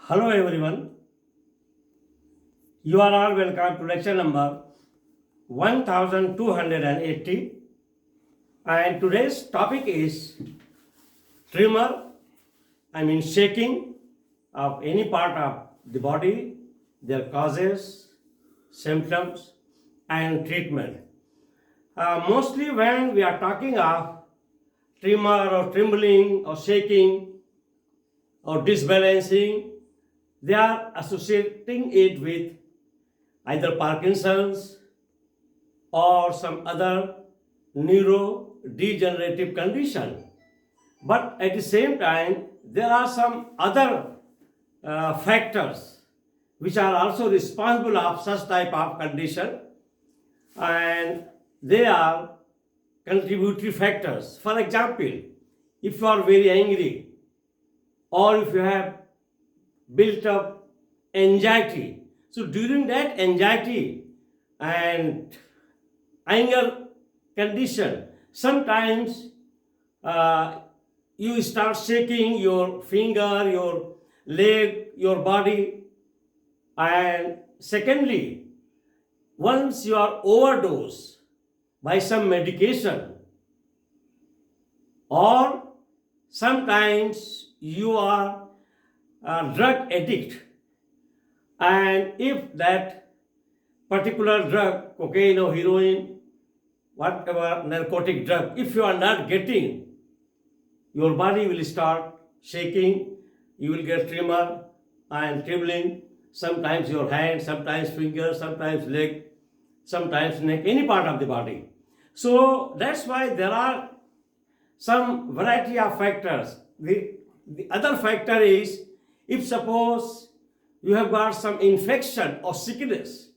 Hello everyone, you are all welcome to lecture number 1280, and today's topic is tremor, shaking of any part of the body, their causes, symptoms and treatment. Mostly when we are talking of tremor or trembling or shaking or disbalancing, they are associating it with either Parkinson's or some other neurodegenerative condition. But at the same time, there are some other factors which are also responsible of such type of condition, and they are contributory factors. For example, if you are very angry or if you have built up anxiety, so during that anxiety and anger condition, sometimes you start shaking your finger, your leg, your body. And secondly, once you are overdosed by some medication, or sometimes you are a drug addict, and if that particular drug, cocaine or heroin, whatever narcotic drug, if you are not getting, your body will start shaking, you will get tremor and trembling, sometimes your hand, sometimes finger, sometimes leg, sometimes neck, any part of the body. So that's why there are some variety of factors. The other factor is, if suppose you have got some infection or sickness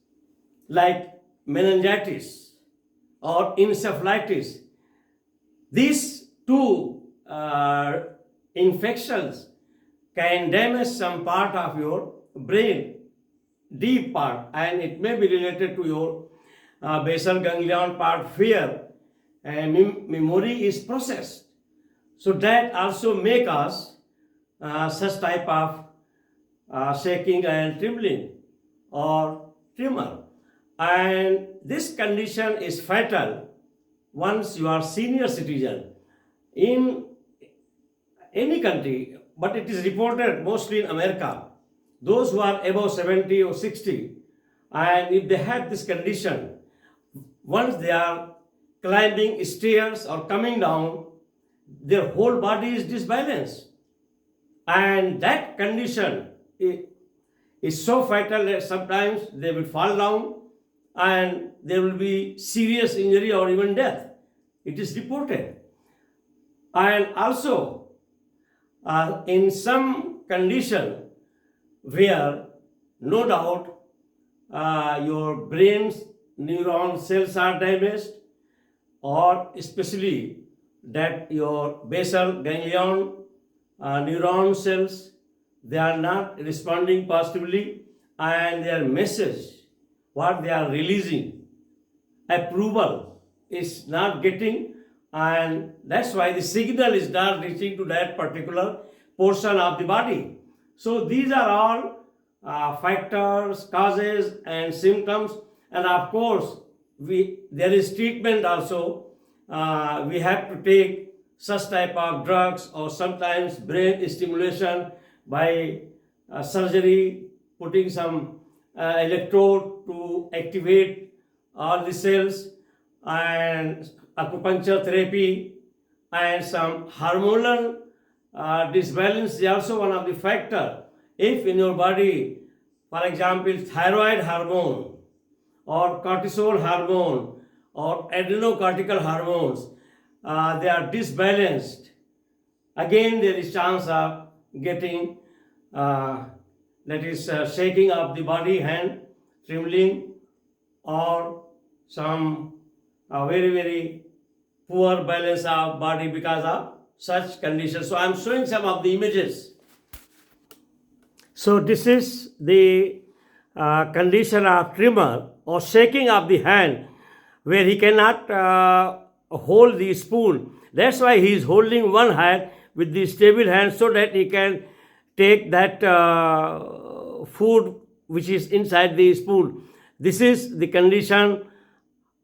like meningitis or encephalitis, these two infections can damage some part of your brain, deep part, and it may be related to your basal ganglion part where memory is processed. So that also make us such type of shaking and trembling or tremor. And this condition is fatal once you are senior citizen in any country, but it is reported mostly in America. Those who are above 70 or 60, and if they have this condition, once they are climbing stairs or coming down, their whole body is disbalanced. And that condition is so fatal that sometimes they will fall down and there will be serious injury or even death. It is reported. And also, in some condition where no doubt your brain's neuron cells are damaged, or especially that your basal ganglion neuron cells, they are not responding positively, and their message, what they are releasing, approval is not getting, and that's why the signal is not reaching to that particular portion of the body. So these are all factors, causes and symptoms, and of course there is treatment also. We have to take such type of drugs or sometimes brain stimulation by surgery, putting some electrode to activate all the cells, and acupuncture therapy, and some hormonal disbalance is also one of the factor. If in your body, for example, thyroid hormone or cortisol hormone or adrenocortical hormones, they are disbalanced, again there is chance of getting shaking of the body, hand, trembling, or some very poor balance of body because of such conditions. So I am showing some of the images. So this is the condition of tremor or shaking of the hand, where he cannot hold the spoon. That's why he is holding one hand with the stable hand so that he can take that food which is inside the spoon. This is the condition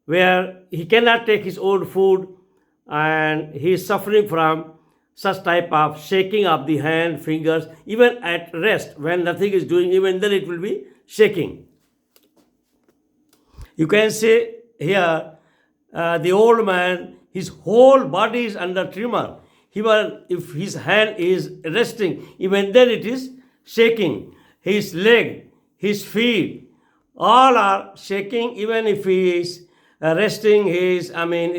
where he cannot take his own food, and he is suffering from such type of shaking of the hand, fingers, even at rest when nothing is doing, even then it will be shaking. You can say here, the old man, his whole body is under tremor. Even if his hand is resting, even then it is shaking. His leg, his feet, all are shaking. Even if he is resting, he is,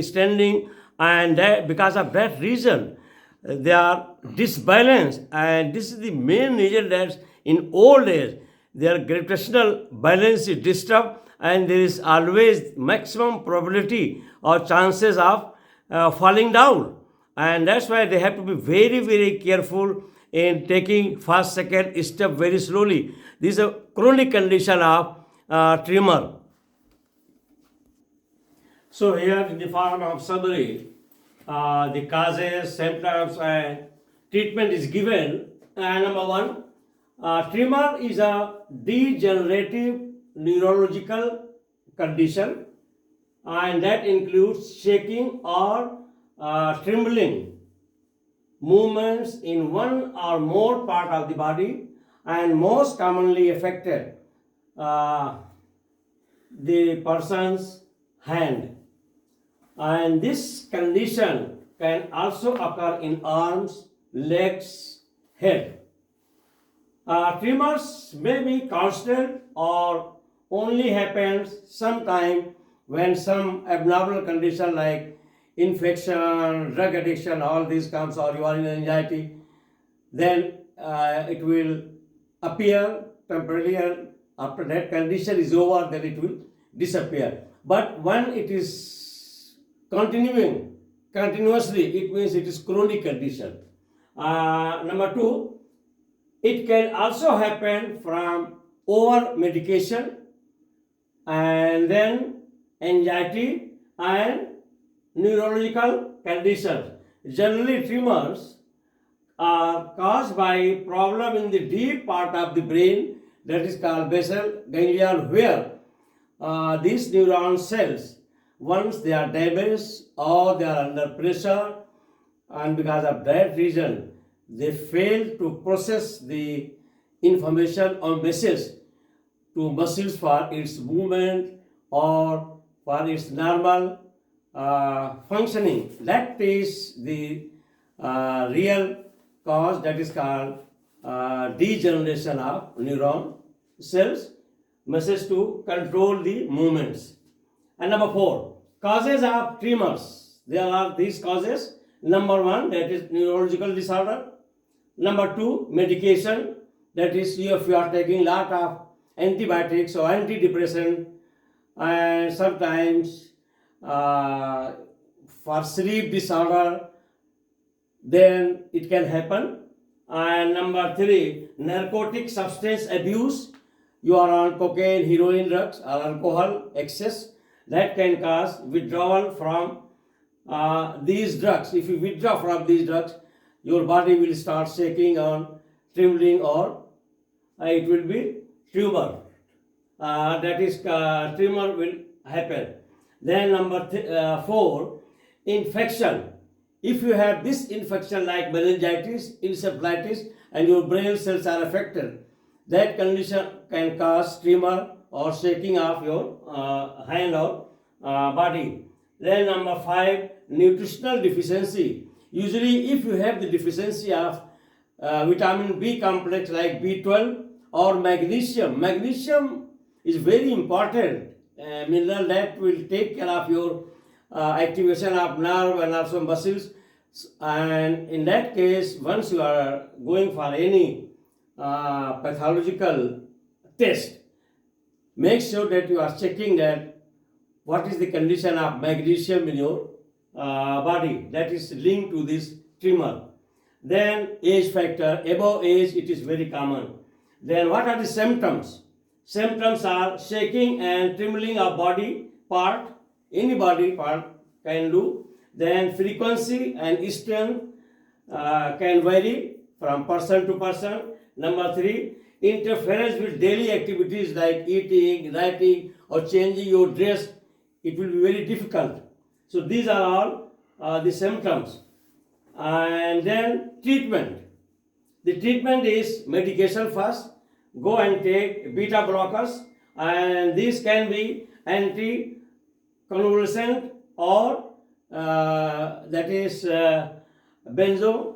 standing, and because of that reason, they are disbalanced. And this is the main reason that in old age, their gravitational balance is disturbed, and there is always maximum probability or chances of falling down. And that's why they have to be very, very careful in taking first, second step very slowly. This is a chronic condition of tremor. So here in the form of summary, the causes, symptoms, and treatment is given. Number one, tremor is a degenerative neurological condition, and that includes shaking or trembling movements in one or more part of the body, and most commonly affected the person's hand. And this condition can also occur in arms, legs, head. Tremors may be constant or only happens sometime when some abnormal condition like infection, drug addiction, all these comes, or you are in anxiety, then it will appear temporarily, and after that condition is over, then it will disappear. But when it is continuing continuously, it means it is chronic condition. Number two, it can also happen from over medication, and then anxiety and neurological conditions. Generally, tremors are caused by problem in the deep part of the brain, that is called basal ganglia, where these neuron cells, once they are damaged or they are under pressure, and because of that reason, they fail to process the information or message to muscles for its movement or for its normal functioning. That is the real cause, that is called degeneration of neuron cells, message to control the movements. And number four, causes of tremors. There are these causes. Number one, that is neurological disorder. Number two, medication. That is, if you are taking lot of antibiotics or antidepressant, and sometimes for sleep disorder, then it can happen. And number three, narcotic substance abuse. You are on cocaine, heroin, drugs, or alcohol excess, that can cause withdrawal from these drugs. If you withdraw from these drugs, your body will start shaking or trembling, or it will be tumor. That is, tumor will happen. Then number four, infection. If you have this infection like meningitis, encephalitis, and your brain cells are affected, that condition can cause tremor or shaking of your hand or body. Then number five, nutritional deficiency. Usually if you have the deficiency of vitamin B complex like B12 or magnesium. Magnesium is very important mineral that will take care of your activation of nerve and also muscles. And in that case, once you are going for any pathological test, make sure that you are checking that what is the condition of magnesium in your body, that is linked to this tremor. Then age factor, above age it is very common. Then what are the symptoms? Symptoms are shaking and trembling of body part, any body part can do. Then frequency and strength can vary from person to person. Number 3, interference with daily activities like eating, writing, or changing your dress. It will be very difficult. So these are all the symptoms. And then treatment. The treatment is medication first. Go and take beta blockers, and these can be anti-convulsant or that is benzo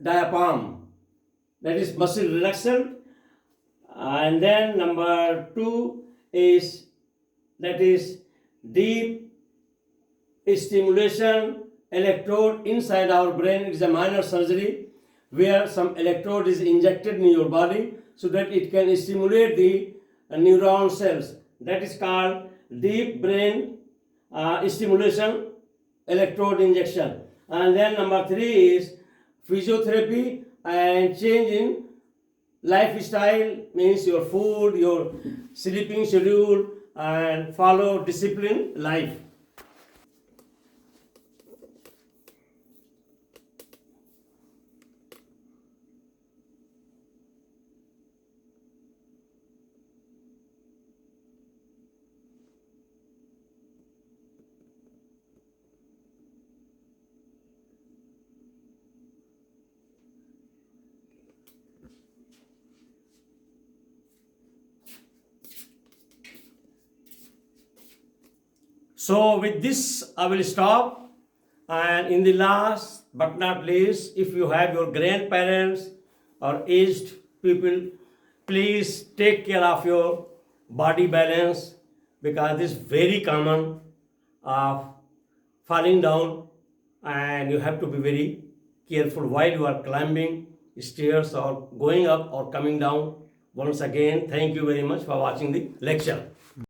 diazepam, that is muscle relaxant. And then number 2 is that is deep stimulation electrode inside our brain. It is a minor surgery where some electrode is injected in your body so that it can stimulate the neuron cells. That is called deep brain stimulation electrode injection. And then number 3 is physiotherapy and change in lifestyle, means your food, your sleeping schedule, and follow disciplined life. So with this I will stop. And in the last but not least, if you have your grandparents or aged people, please take care of your body balance, because this is very common of falling down, and you have to be very careful while you are climbing stairs or going up or coming down. Once again, thank you very much for watching the lecture.